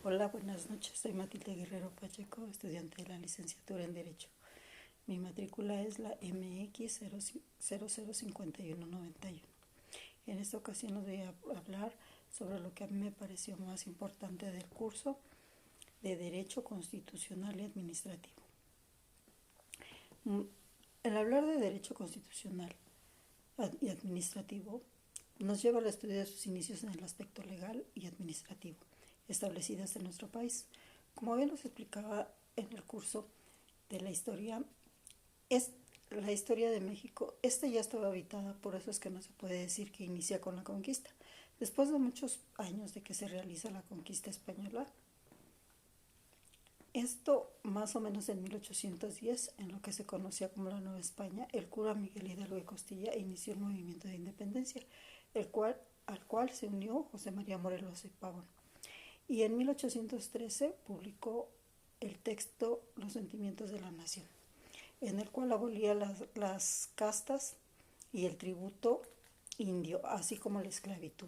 Hola, buenas noches. Soy Matilde Guerrero Pacheco, estudiante de la licenciatura en Derecho. Mi matrícula es la MX 005191. En esta ocasión les voy a hablar sobre lo que a mí me pareció más importante del curso de Derecho Constitucional y Administrativo. El hablar de Derecho Constitucional y Administrativo nos lleva al estudio de sus inicios en el aspecto legal y administrativo establecidas en nuestro país. Como bien nos explicaba en el curso de la historia, es la historia de México. Esta ya estaba habitada, por eso es que no se puede decir que inicia con la conquista. Después de muchos años de que se realiza la conquista española, esto más o menos en 1810, en lo que se conocía como la Nueva España, el cura Miguel Hidalgo de Costilla inició el movimiento de independencia, al cual se unió José María Morelos y Pavón. Y en 1813 publicó el texto Los sentimientos de la nación, en el cual abolía las castas y el tributo indio, así como la esclavitud.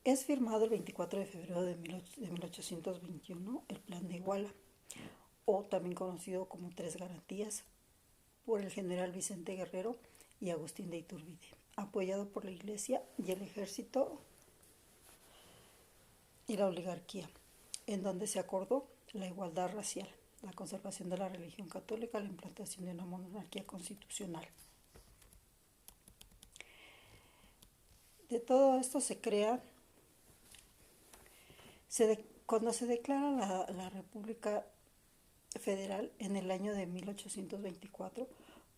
Es firmado el 24 de febrero de 1821 el Plan de Iguala, o también conocido como Tres Garantías, por el general Vicente Guerrero y Agustín de Iturbide, apoyado por la Iglesia y el Ejército y la oligarquía, en donde se acordó la igualdad racial, la conservación de la religión católica, la implantación de una monarquía constitucional. De todo esto se crea, cuando se declara la República Federal en el año de 1824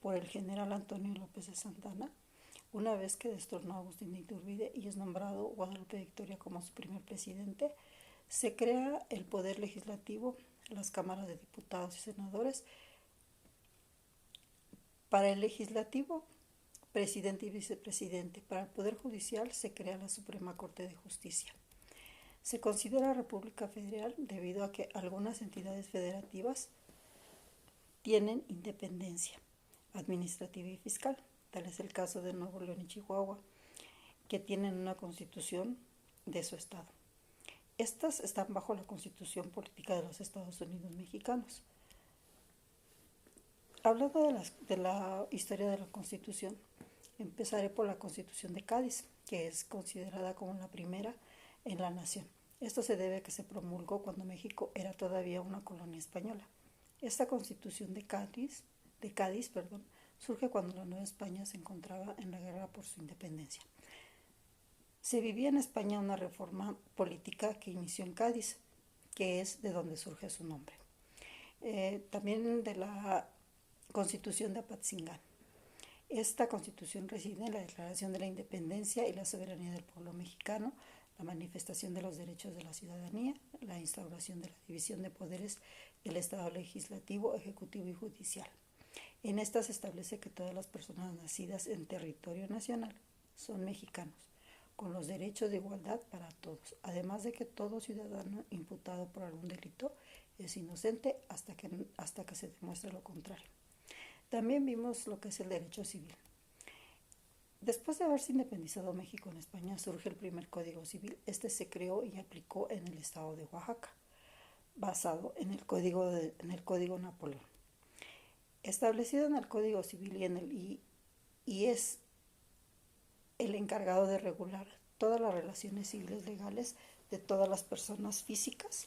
por el general Antonio López de Santana, una vez que destronó a Agustín de Iturbide y es nombrado Guadalupe Victoria como su primer presidente, se crea el poder legislativo, las cámaras de diputados y senadores. Para el legislativo, presidente y vicepresidente. Para el poder judicial se crea la Suprema Corte de Justicia. Se considera República Federal debido a que algunas entidades federativas tienen independencia administrativa y fiscal. Tal es el caso de Nuevo León y Chihuahua, que tienen una constitución de su estado. Estas están bajo la Constitución Política de los Estados Unidos Mexicanos. Hablando de la historia de la Constitución, empezaré por la Constitución de Cádiz, que es considerada como la primera en la nación. Esto se debe a que se promulgó cuando México era todavía una colonia española. Esta Constitución de Cádiz, surge cuando la Nueva España se encontraba en la guerra por su independencia. Se vivía en España una reforma política que inició en Cádiz, que es de donde surge su nombre. También de la Constitución de Apatzingán. Esta constitución reside en la Declaración de la Independencia y la Soberanía del Pueblo Mexicano, la manifestación de los derechos de la ciudadanía, la instauración de la división de poderes del Estado legislativo, ejecutivo y judicial. En esta se establece que todas las personas nacidas en territorio nacional son mexicanos, con los derechos de igualdad para todos, además de que todo ciudadano imputado por algún delito es inocente hasta que se demuestre lo contrario. También vimos lo que es el derecho civil. Después de haberse independizado México en España, surge el primer Código Civil. Este se creó y aplicó en el estado de Oaxaca, basado en el Código Napoleón. Establecido en el Código Civil y es el encargado de regular todas las relaciones civiles legales de todas las personas físicas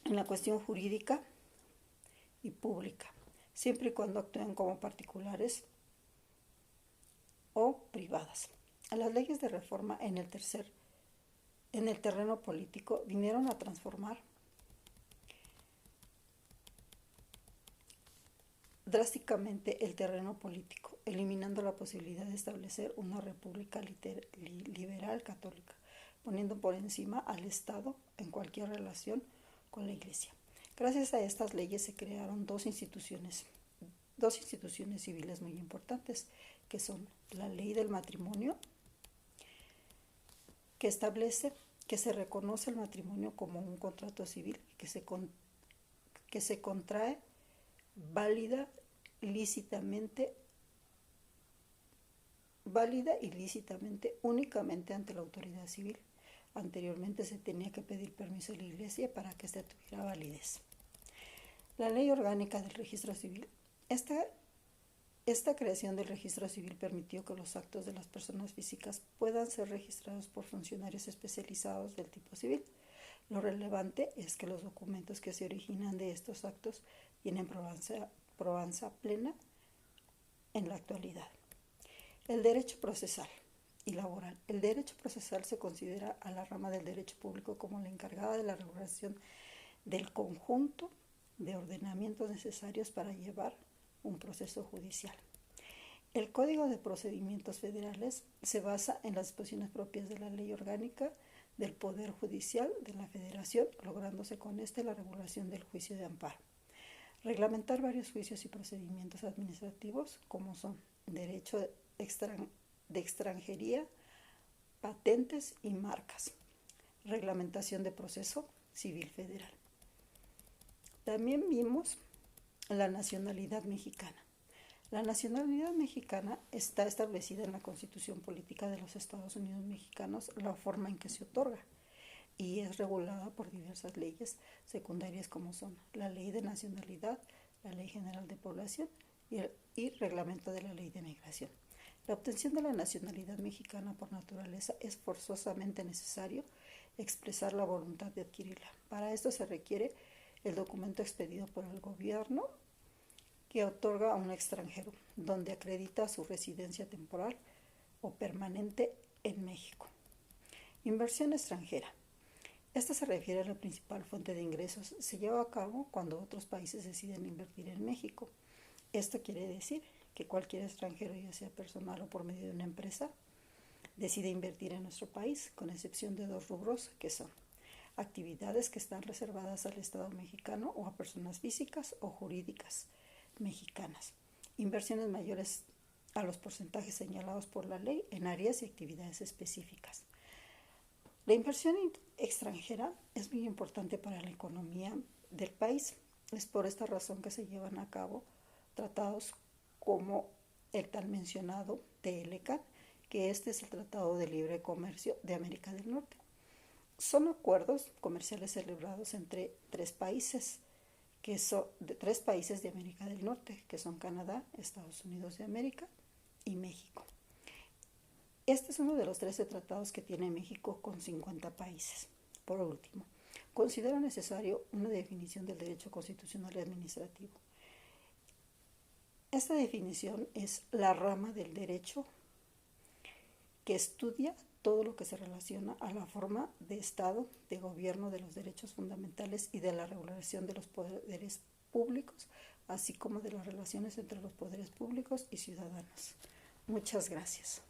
en la cuestión jurídica y pública, siempre y cuando actúen como particulares o privadas. Las leyes de reforma en el terreno político vinieron a transformar drásticamente el terreno político, eliminando la posibilidad de establecer una república liberal católica, poniendo por encima al Estado en cualquier relación con la Iglesia. Gracias a estas leyes se crearon dos instituciones civiles muy importantes, que son la ley del matrimonio, que establece que se reconoce el matrimonio como un contrato civil que se contrae válida, lícitamente válida ilícitamente únicamente ante la autoridad civil. Anteriormente se tenía que pedir permiso a la Iglesia para que ésta tuviera validez. La Ley Orgánica del Registro Civil. Esta creación del registro civil permitió que los actos de las personas físicas puedan ser registrados por funcionarios especializados del tipo civil. Lo relevante es que los documentos que se originan de estos actos tienen probanza plena en la actualidad. El derecho procesal y laboral. El derecho procesal se considera a la rama del derecho público como la encargada de la regulación del conjunto de ordenamientos necesarios para llevar un proceso judicial. El Código de Procedimientos Federales se basa en las disposiciones propias de la Ley Orgánica del Poder Judicial de la Federación, lográndose con la regulación del juicio de amparo. Reglamentar varios juicios y procedimientos administrativos, como son derecho de extranjería, patentes y marcas. Reglamentación de proceso civil federal. También vimos la nacionalidad mexicana. La nacionalidad mexicana está establecida en la Constitución Política de los Estados Unidos Mexicanos, la forma en que se otorga, y es regulada por diversas leyes secundarias como son la Ley de Nacionalidad, la Ley General de Población y Reglamento de la Ley de Migración. La obtención de la nacionalidad mexicana por naturaleza es forzosamente necesario expresar la voluntad de adquirirla. Para esto se requiere el documento expedido por el gobierno que otorga a un extranjero, donde acredita su residencia temporal o permanente en México. Inversión extranjera. Esta se refiere a la principal fuente de ingresos. Se lleva a cabo cuando otros países deciden invertir en México. Esto quiere decir que cualquier extranjero, ya sea personal o por medio de una empresa, decide invertir en nuestro país, con excepción de dos rubros que son actividades que están reservadas al Estado mexicano o a personas físicas o jurídicas mexicanas. Inversiones mayores a los porcentajes señalados por la ley en áreas y actividades específicas. La inversión extranjera es muy importante para la economía del país. Es por esta razón que se llevan a cabo tratados como el tal mencionado TLCAN, que este es el Tratado de Libre Comercio de América del Norte. Son acuerdos comerciales celebrados entre tres países de América del Norte, que son Canadá, Estados Unidos de América y México. Este es uno de los 13 tratados que tiene México con 50 países. Por último, considero necesario una definición del derecho constitucional y administrativo. Esta definición es la rama del derecho que estudia todo lo que se relaciona a la forma de Estado, de gobierno de los derechos fundamentales y de la regulación de los poderes públicos, así como de las relaciones entre los poderes públicos y ciudadanos. Muchas gracias.